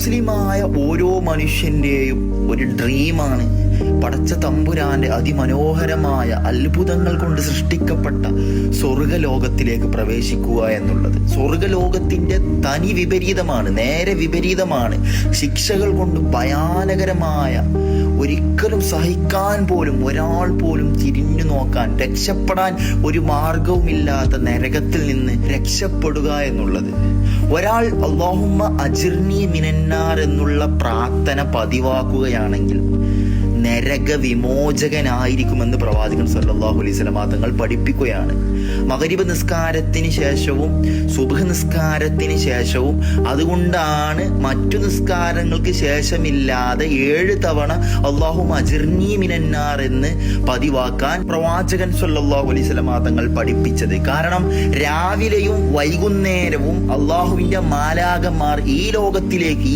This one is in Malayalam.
മുസ്ലിമായ ഓരോ മനുഷ്യന്റെയും ഒരു ഡ്രീമാണ് പടച്ച തമ്പുരാന്റെ അതിമനോഹരമായ അത്ഭുതങ്ങൾ കൊണ്ട് സൃഷ്ടിക്കപ്പെട്ട സ്വർഗലോകത്തിലേക്ക് പ്രവേശിക്കുക എന്നുള്ളത്. സ്വർഗലോകത്തിന്റെ തനി വിപരീതമാണ്, നേരെ വിപരീതമാണ്. ശിക്ഷകൾ കൊണ്ട് ഭയാനകരമായ, ഒരിക്കലും സഹിക്കാൻ പോലും ഒരാൾ പോലും തിരിഞ്ഞു നോക്കാൻ, രക്ഷപ്പെടാൻ ഒരു മാർഗവുമില്ലാത്ത നരകത്തിൽ നിന്ന് രക്ഷപ്പെടുക എന്നുള്ളത്. ഒരാൾ അല്ലാഹുമ്മ അജിർനി മിനന്നാർ എന്നുള്ള പ്രാർത്ഥന പതിവാക്കുകയാണെങ്കിൽ നരക വിമോചകനായിരിക്കുമെന്ന് പ്രവാചകൻ സല്ലല്ലാഹു അലൈഹി വസല്ലം തങ്ങൾ പഠിപ്പിക്കുകയാണ്. മഗ്രിബ് നിസ്കാരത്തിന് ശേഷവും സുബ്ഹ് നിസ്കാരത്തിന് ശേഷവും, അതുകൊണ്ടാണ് മറ്റു നിസ്കാരങ്ങൾക്ക് ശേഷമില്ലാതെ 7 തവണ അല്ലാഹുമ്മ അജിർനി മിനന്നാർ എന്ന് പതിവാക്കാൻ പ്രവാചകൻ സല്ലല്ലാഹു അലൈഹി വസല്ലം തങ്ങൾ പഠിപ്പിച്ചത്. കാരണം രാവിലെയും വൈകുന്നേരവും അല്ലാഹുവിന്റെ മാലാഖമാർ ഈ ലോകത്തിലേക്ക്